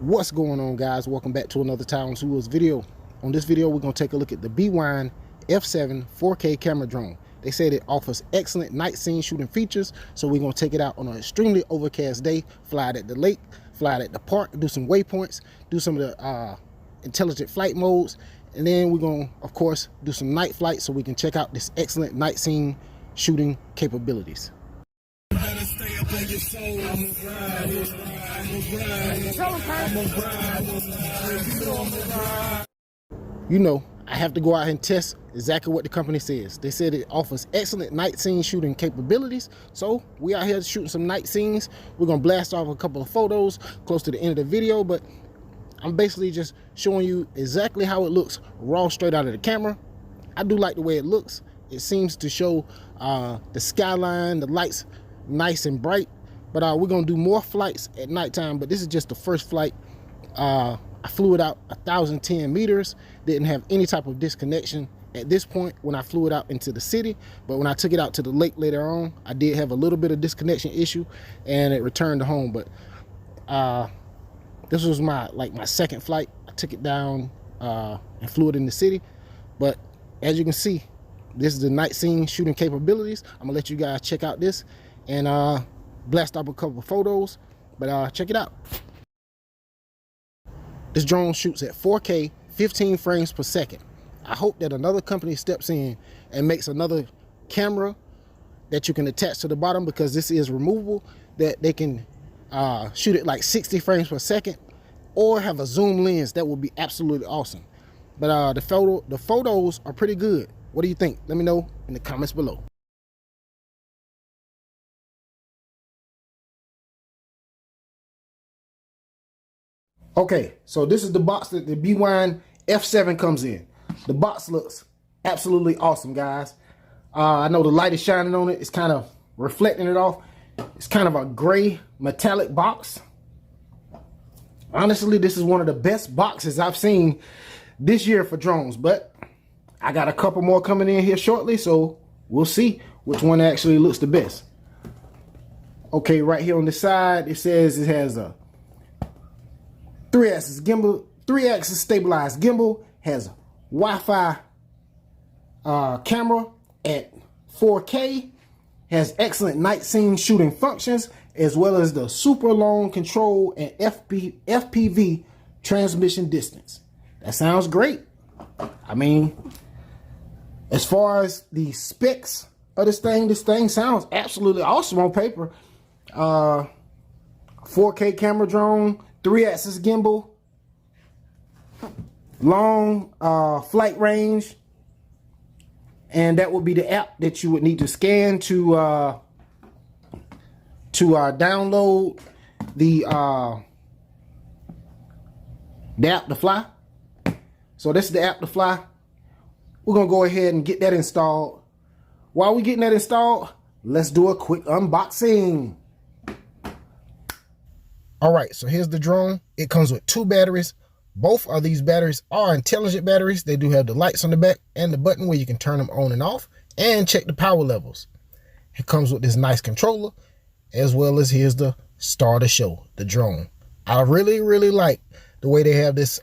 What's going on, guys? Welcome back to another Town Tools video. On this video, we're going to take a look at the Bwine F7 4K camera drone. They said it offers excellent night scene shooting features, so we're going to take it out on an extremely overcast day, fly it at the lake, fly it at the park, do some waypoints, do some of the intelligent flight modes, and then we're going to, of course, do some night flights so we can check out this excellent night scene shooting capabilities. You know, I have to go out and test exactly what the company says. They said it offers excellent night scene shooting capabilities. So we out here shooting some night scenes. We're gonna blast off a couple of photos close to the end of the video, but I'm basically just showing you exactly how it looks raw straight out of the camera. I do like the way it looks. It seems to show the skyline, the lights nice and bright, but we're gonna do more flights at nighttime, but this is just the first flight. I flew it out 1,010 meters, didn't have any type of disconnection at this point when I flew it out into the city, but when I took it out to the lake later on, I did have a little bit of disconnection issue and it returned to home. But this was my second flight. I took it down and flew it in the city, but as you can see, this is the night scene shooting capabilities. I'm gonna let you guys check out this and blast up a couple of photos, but check it out. This drone shoots at 4K 15 frames per second. I hope that another company steps in and makes another camera that you can attach to the bottom, because this is removable, that they can shoot it like 60 frames per second, or have a zoom lens. That would be absolutely awesome. But the photos are pretty good. What do you think? Let me know in the comments below. Okay, so this is the box that the Bwine F7 comes in. The box looks absolutely awesome, guys. I know the light is shining on it. It's kind of reflecting it off. It's kind of a gray metallic box. Honestly, this is one of the best boxes I've seen this year for drones, but I got a couple more coming in here shortly, so we'll see which one actually looks the best. Okay, right here on the side, it says it has a 3-axis gimbal, 3-axis stabilized gimbal, has Wi-Fi camera at 4K, has excellent night scene shooting functions, as well as the super long control and FPV transmission distance. That sounds great. I mean, as far as the specs of this thing sounds absolutely awesome on paper. 4K camera drone, 3-axis gimbal, long flight range, and that would be the app that you would need to scan to download the app to fly. So this is the app to fly. We're gonna go ahead and get that installed. While we're getting that installed, let's do a quick unboxing. All right, so here's the drone. It comes with 2 batteries. Both of these batteries are intelligent batteries. They do have the lights on the back and the button where you can turn them on and off and check the power levels. It comes with this nice controller, as well as here's the star of the show, the drone. I really like the way they have this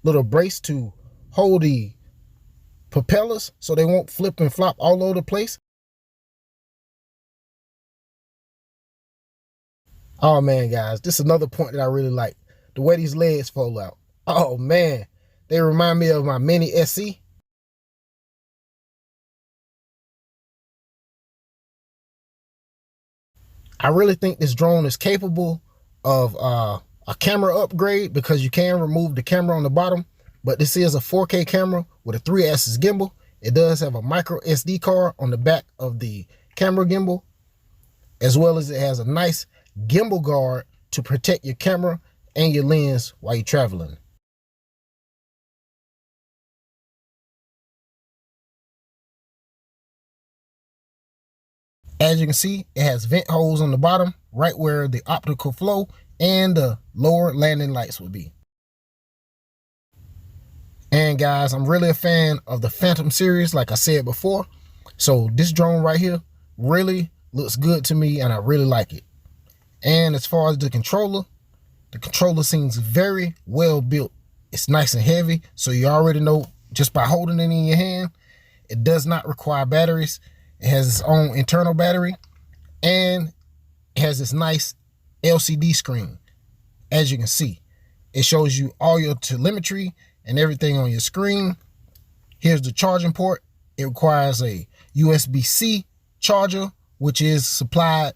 little brace to hold the propellers so they won't flip and flop all over the place. Oh man, guys, this is another point that I really like. The way these legs fold out. Oh man, they remind me of my Mini SC. I really think this drone is capable of a camera upgrade, because you can remove the camera on the bottom, but this is a 4K camera with a 3-axis gimbal. It does have a micro SD card on the back of the camera gimbal, as well as it has a nice gimbal guard to protect your camera and your lens while you're traveling. As you can see, it has vent holes on the bottom, right where the optical flow and the lower landing lights would be. And guys, I'm really a fan of the Phantom series, like I said before. So this drone right here really looks good to me, and I really like it. And as far as the controller, The controller seems very well built. It's nice and heavy, so you already know just by holding it in your hand, it does not require batteries. It has its own internal battery, and it has this nice LCD screen. As you can see, it shows you all your telemetry and everything on your screen. Here's the charging port. It requires a USB-C charger, which is supplied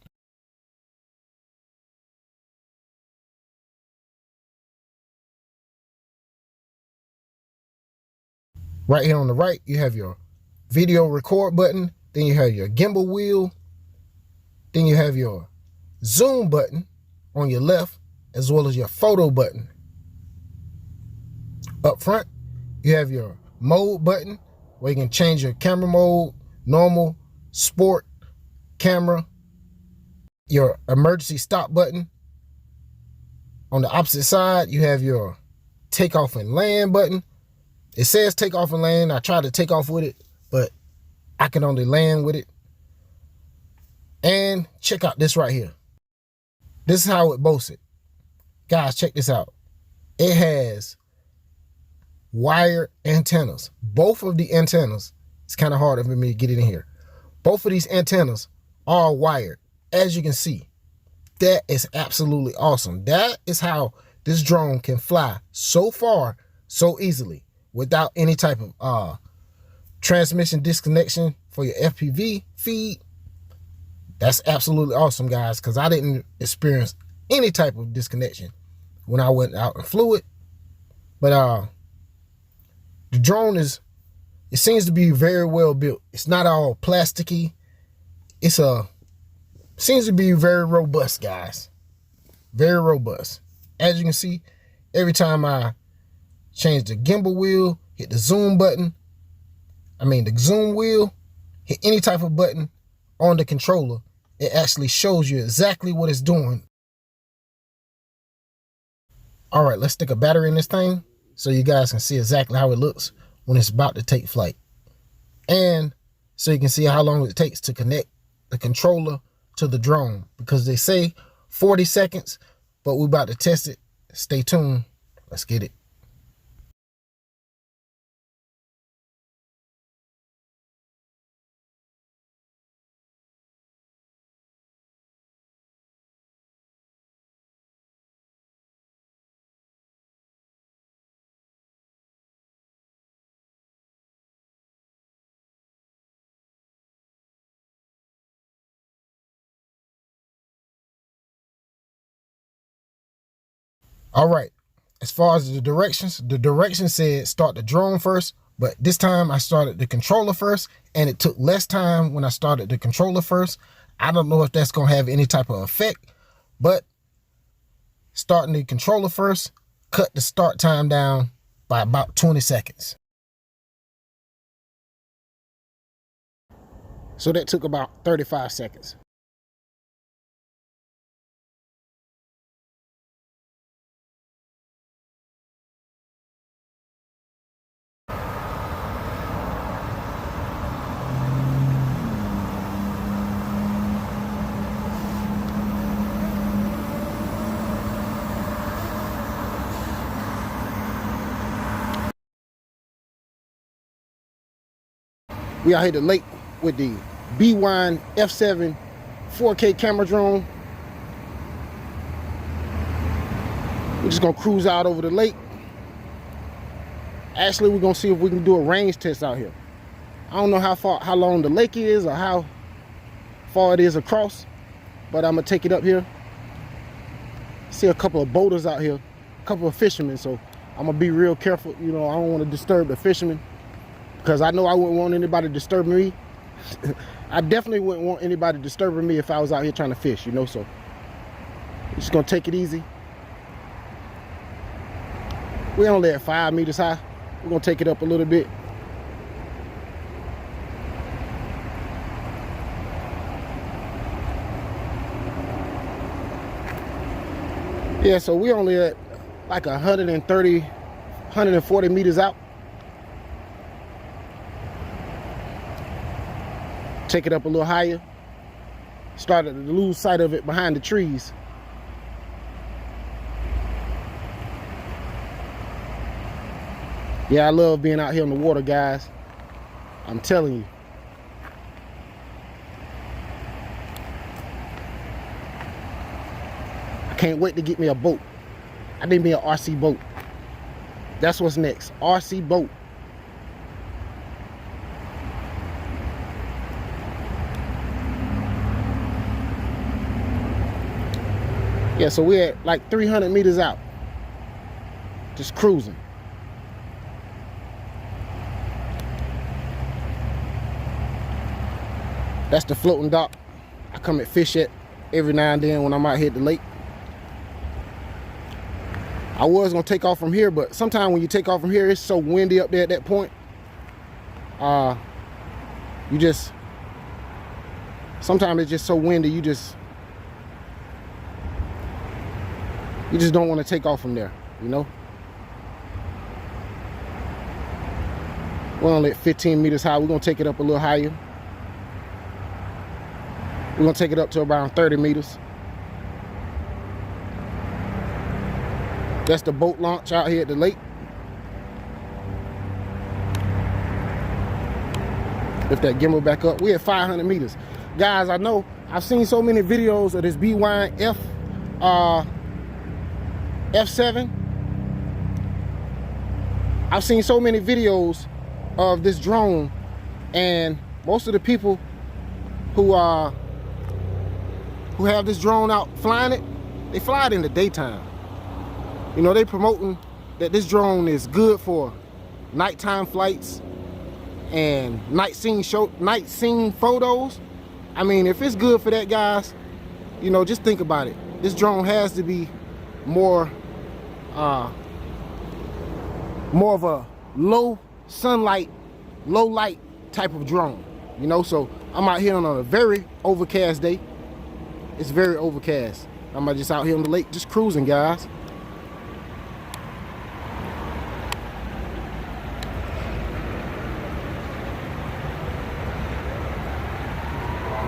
right here on the right. You have your video record button, then you have your gimbal wheel, then you have your zoom button on your left, as well as your photo button. Up front, you have your mode button where you can change your camera mode, normal, sport, camera, your emergency stop button. On the opposite side, you have your takeoff and land button. It says take off and land. I tried to take off with it, but I can only land with it. And check out this right here. This is how it boasts it. Guys, check this out. It has wired antennas. Both of the antennas, it's kind of hard for me to get it in here. Both of these antennas are wired. As you can see, that is absolutely awesome. That is how this drone can fly so far, so easily, without any type of transmission disconnection for your FPV feed. That's absolutely awesome, guys, because I didn't experience any type of disconnection when I went out and flew it. But the drone it seems to be very well built. It's not all plasticky. It's seems to be very robust, guys. Very robust. As you can see, every time I change the gimbal wheel, hit the zoom button, the zoom wheel, hit any type of button on the controller, it actually shows you exactly what it's doing. All right, let's stick a battery in this thing so you guys can see exactly how it looks when it's about to take flight. And so you can see how long it takes to connect the controller to the drone, because they say 40 seconds, but we're about to test it. Stay tuned. Let's get it. All right, as far as the direction said start the drone first, but this time I started the controller first, and it took less time when I started the controller first. I don't know if that's gonna have any type of effect, but starting the controller first cut the start time down by about 20 seconds. So that took about 35 seconds. We out here at the lake with the Bwine F7 4K camera drone. We're just gonna cruise out over the lake. Actually, we're gonna see if we can do a range test out here. I don't know how long the lake is or how far it is across, but I'm gonna take it up here. See a couple of boaters out here, a couple of fishermen, so I'm gonna be real careful. You know, I don't want to disturb the fishermen, because I know I wouldn't want anybody disturbing me. I definitely wouldn't want anybody disturbing me if I was out here trying to fish, you know, so we're just gonna take it easy. We're only at 5 meters high. We're gonna take it up a little bit. Yeah, so we're only at like 130, 140 meters out. Take it up a little higher. Started to lose sight of it behind the trees. Yeah, I love being out here on the water, guys. I'm telling you. I can't wait to get me a boat. I need me an RC boat. That's what's next. RC boat. Yeah, so we're at like 300 meters out. Just cruising. That's the floating dock I come and fish at every now and then when I'm out here at the lake. I was gonna take off from here, but sometimes when you take off from here, it's so windy up there at that point. Sometimes it's just so windy, you just don't want to take off from there, you know? We're only at 15 meters high. We're gonna take it up a little higher. We're gonna take it up to around 30 meters. That's the boat launch out here at the lake. Lift that gimbal back up. We're at 500 meters. Guys, I know I've seen so many videos of this Bwine F7. I've seen so many videos of this drone, and most of the people who have this drone out flying it, they fly it in the daytime. You know, they promoting that this drone is good for nighttime flights and night scene photos. I mean, if it's good for that, guys, you know, just think about it. This drone has to be more of a low sunlight, low light type of drone, you know. So I'm out here on a very overcast day. It's very overcast. I'm just out here on the lake, just cruising, guys.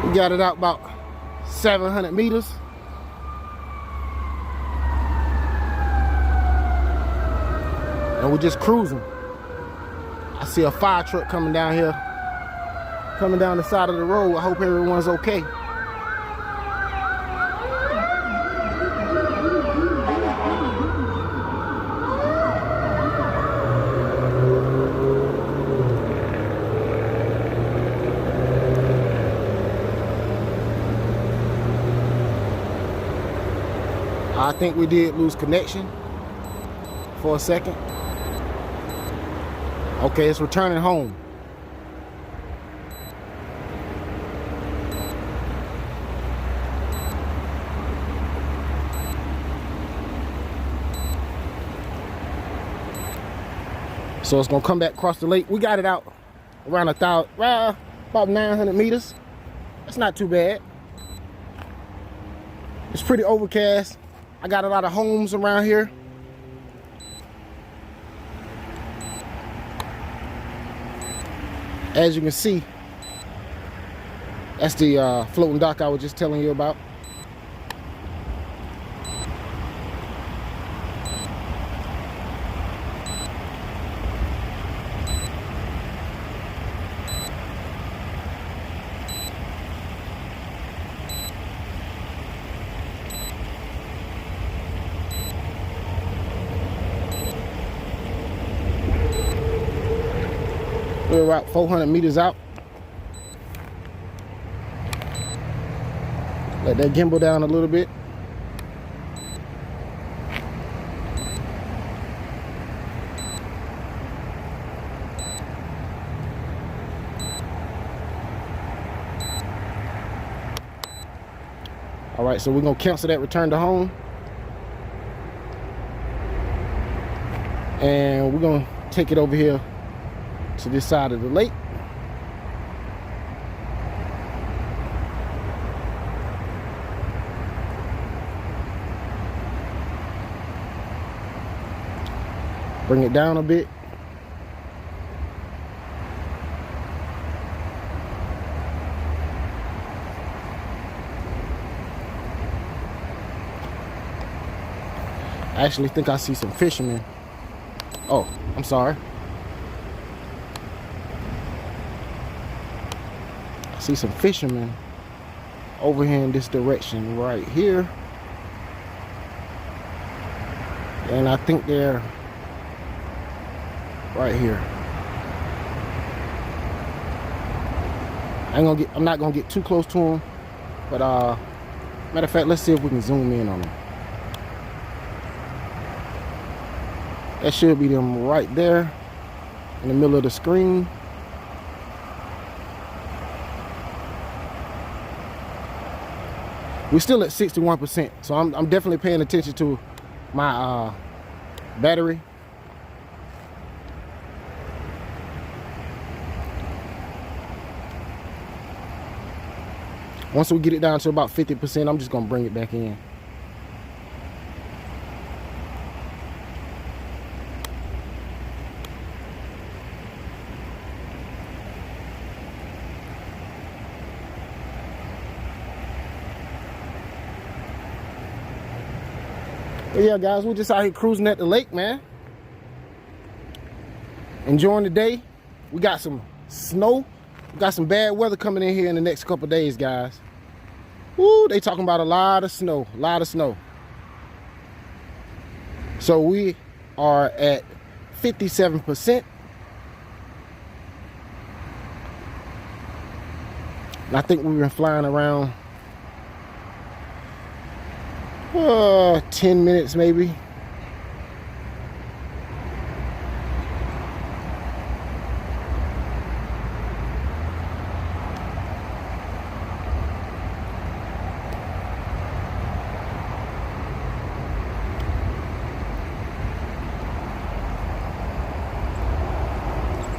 We got it out about 700 meters. And we're just cruising. I see a fire truck coming down here, coming down the side of the road. I hope everyone's okay. I think we did lose connection for a second. Okay, it's returning home. So it's gonna come back across the lake. We got it out around about 900 meters. That's not too bad. It's pretty overcast. I got a lot of homes around here. As you can see, that's the floating dock I was just telling you about. We're about 400 meters out. Let that gimbal down a little bit. All right, so we're gonna cancel that return to home. And we're gonna take it over here to this side of the lake. Bring it down a bit. I actually think I see some fishermen. Oh, I'm sorry. see some fishermen over here in this direction right here. And I think they're right here. I'm not gonna get too close to them, but matter of fact, let's see if we can zoom in on them. That should be them right there in the middle of the screen. We're still at 61%, so I'm definitely paying attention to my battery. Once we get it down to about 50%, I'm just gonna bring it back in. But yeah, guys, we're just out here cruising at the lake, man. Enjoying the day. We got some snow. We got some bad weather coming in here in the next couple days, guys. Woo, they talking about a lot of snow, a lot of snow. So we are at 57%. And I think we've been flying around 10 minutes maybe.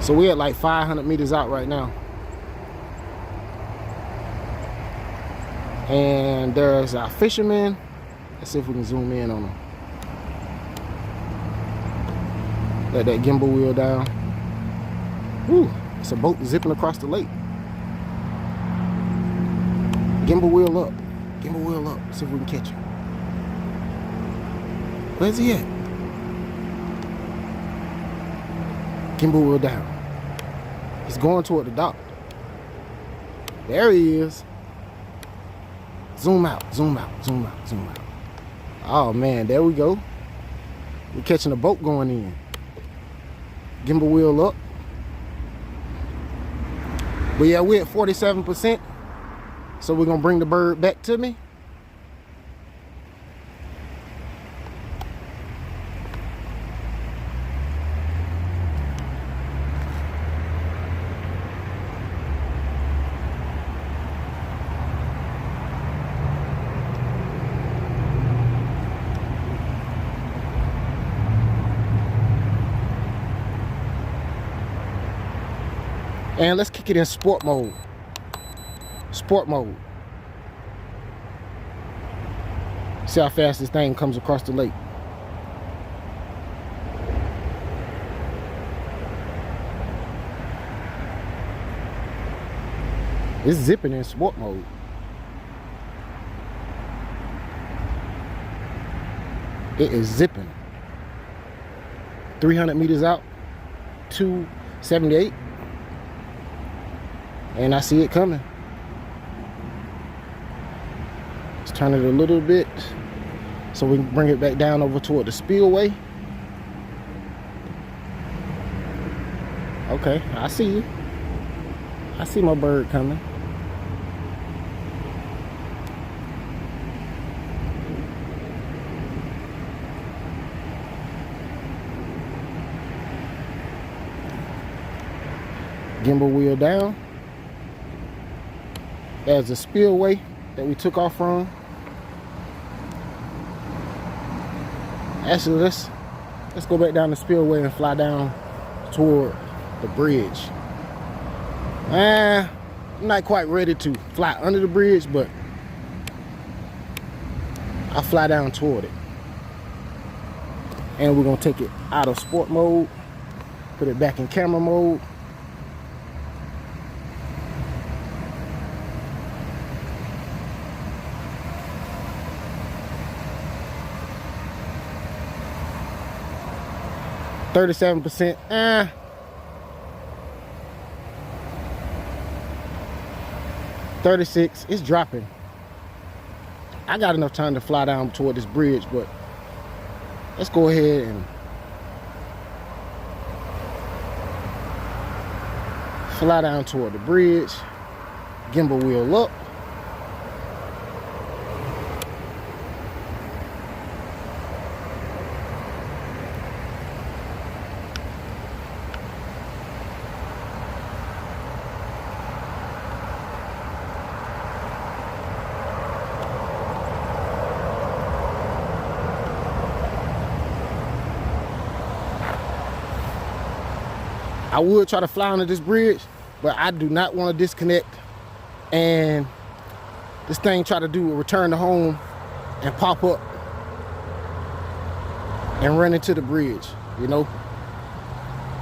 So we're at like 500 meters out right now. And there's our fishermen. Let's see if we can zoom in on them. Let that gimbal wheel down. Woo, it's a boat zipping across the lake. Gimbal wheel up. Gimbal wheel up. See if we can catch him. Where's he at? Gimbal wheel down. He's going toward the dock. There he is. Zoom out, zoom out, zoom out, zoom out. Oh man, there we go. We're catching a boat going in. Gimbal wheel up. But yeah, we're at 47%. So we're gonna bring the bird back to me. And let's kick it in sport mode. Sport mode. See how fast this thing comes across the lake. It's zipping in sport mode. It is zipping. 300 meters out, 278. And I see it coming. Let's turn it a little bit so we can bring it back down over toward the spillway. Okay, I see you. I see my bird coming. Gimbal wheel down. There's a spillway that we took off from. Actually, let's go back down the spillway and fly down toward the bridge. I'm not quite ready to fly under the bridge, but I'll fly down toward it. And we're gonna take it out of sport mode, put it back in camera mode. 36. It's dropping. I got enough time to fly down toward this bridge, but let's go ahead and fly down toward the bridge. Gimbal wheel up. I would try to fly under this bridge, but I do not want to disconnect and this thing try to do a return to home and pop up and run into the bridge, you know?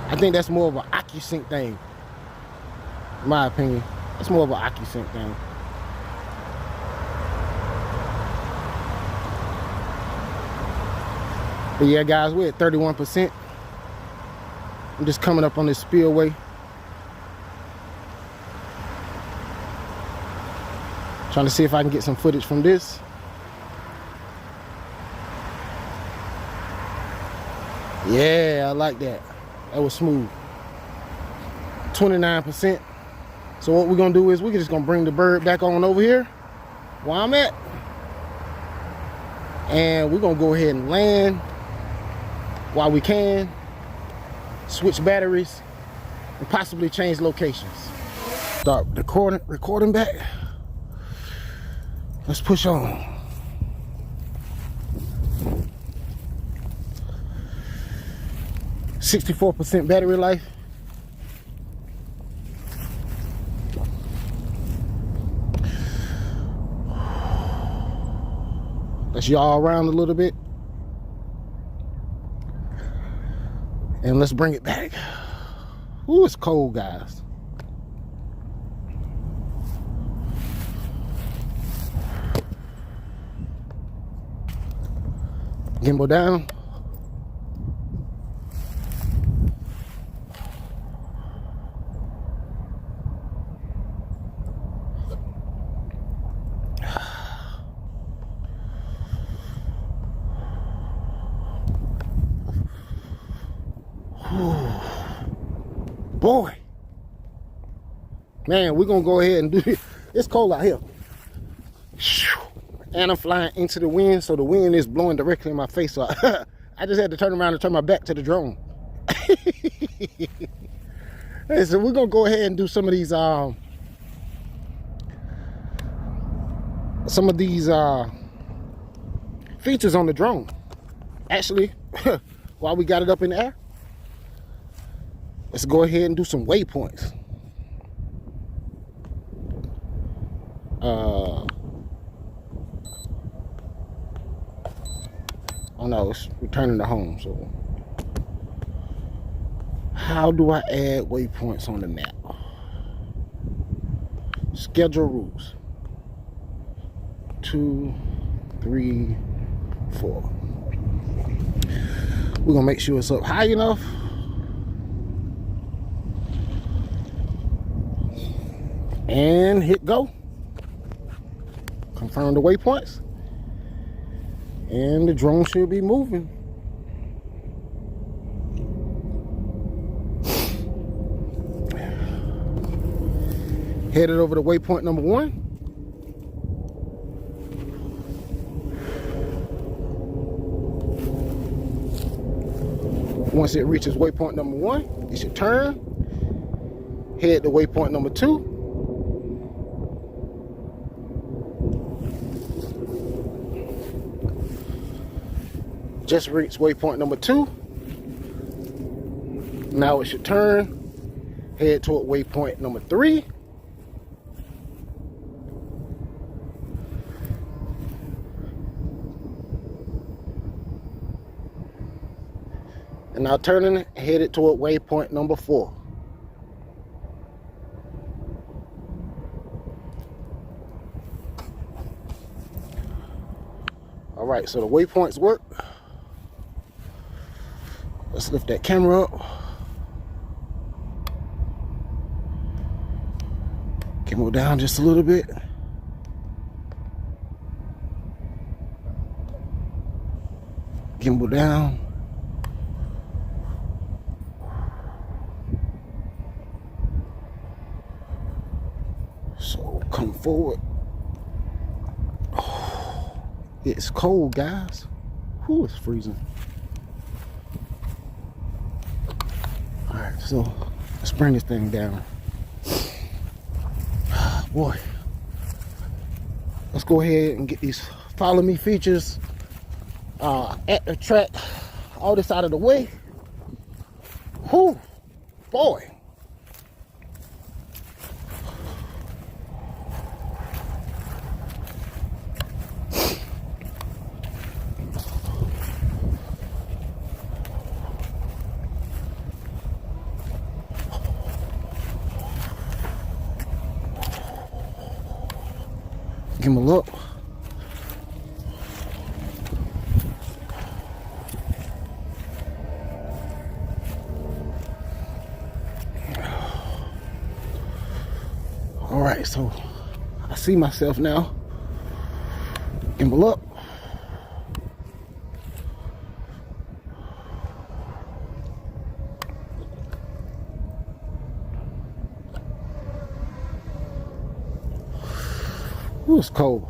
I think that's more of an OcuSync thing, in my opinion. It's more of an OcuSync thing. But yeah, guys, we're at 31%. I'm just coming up on this spillway. Trying to see if I can get some footage from this. Yeah, I like that. That was smooth. 29%. So what we're gonna do is we're just gonna bring the bird back on over here where I'm at. And we're gonna go ahead and land while we can. Switch batteries and possibly change locations. Start recording back. Let's push on. %64 battery life. Let's yaw around a little bit. And let's bring it back. Ooh, it's cold, guys. Gimbal down. Boy, man, we're gonna go ahead and do it. It's cold out here. And I'm flying into the wind, so the wind is blowing directly in my face. So I just had to turn around and turn my back to the drone. Hey, so we're gonna go ahead and do some of these features on the drone. Actually, while we got it up in the air, let's go ahead and do some waypoints. Oh no, it's returning to home. So how do I add waypoints on the map? Schedule rules. 2, 3, 4. We're gonna make sure it's up high enough. And hit go. Confirm the waypoints. And the drone should be moving. Headed over to waypoint number 1. Once it reaches waypoint number 1, it should turn. Head to waypoint number 2. Just reached waypoint number 2. Now it should turn, head toward waypoint number 3. And now turning, headed toward waypoint number 4. All right, so the waypoints work. Let's lift that camera up. Gimbal down just a little bit. Gimbal down. So come forward. Oh, it's cold, guys. Whew, it's freezing. All right, so let's bring this thing down. Boy, let's go ahead and get these follow me features at the track, all this out of the way. Whew, boy. Gimbal up. All right, so I see myself now. Gimbal up. Ooh, it's cold.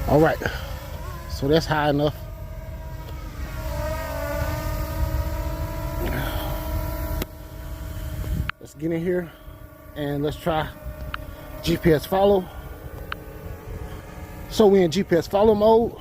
All right, so that's high enough. Let's get in here and let's try GPS follow. So we're in GPS follow mode.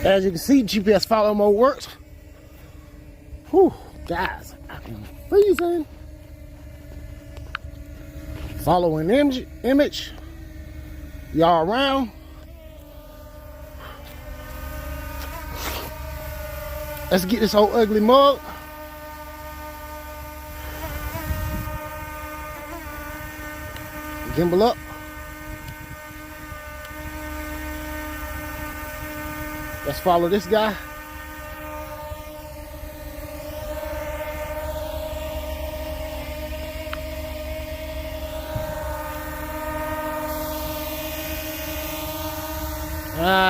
As you can see, GPS follow mode works. Whew, guys, I'm freezing. Following image. Y'all around. Let's get this old ugly mug. Gimbal up. Let's follow this guy.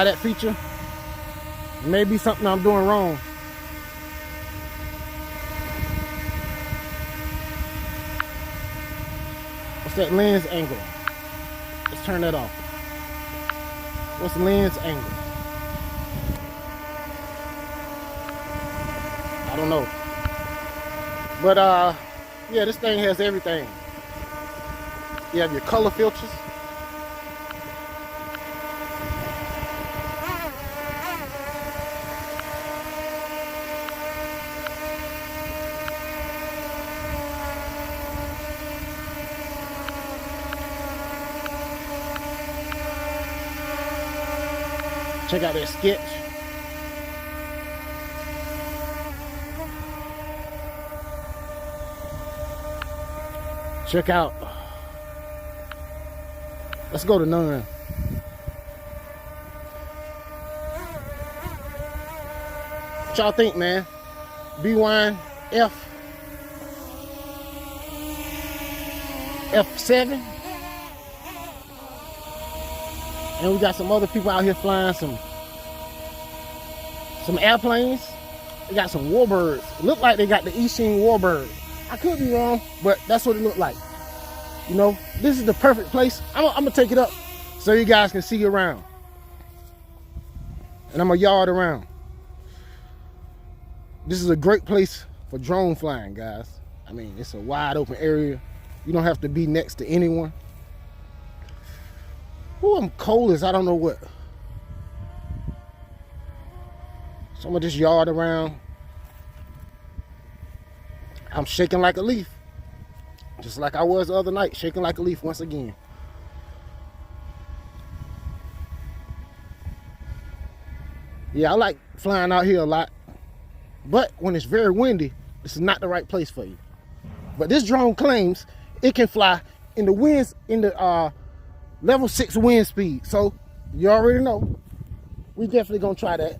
That feature may be something I'm doing wrong. What's that lens angle? Let's turn that off. What's the lens angle? I don't know. But yeah, this thing has everything. You have your color filters. Check out that sketch. Check out. Let's go to none. What y'all think, man? Bwine F7. And we got some other people out here flying some airplanes. They got some warbirds. It look like they got the Easting warbird. I could be wrong, but that's what it looked like. You know, this is the perfect place. I'm gonna take it up so you guys can see around. And I'm gonna yard around. This is a great place for drone flying, guys. I mean, it's a wide open area. You don't have to be next to anyone. Ooh, I'm cold as I don't know what. Some of this yard around, I'm shaking like a leaf. Just like I was the other night, shaking like a leaf once again. Yeah, I like flying out here a lot. But when it's very windy, this is not the right place for you. But this drone claims it can fly in the winds, in the level 6 wind speed. So you already know, we definitely gonna try that.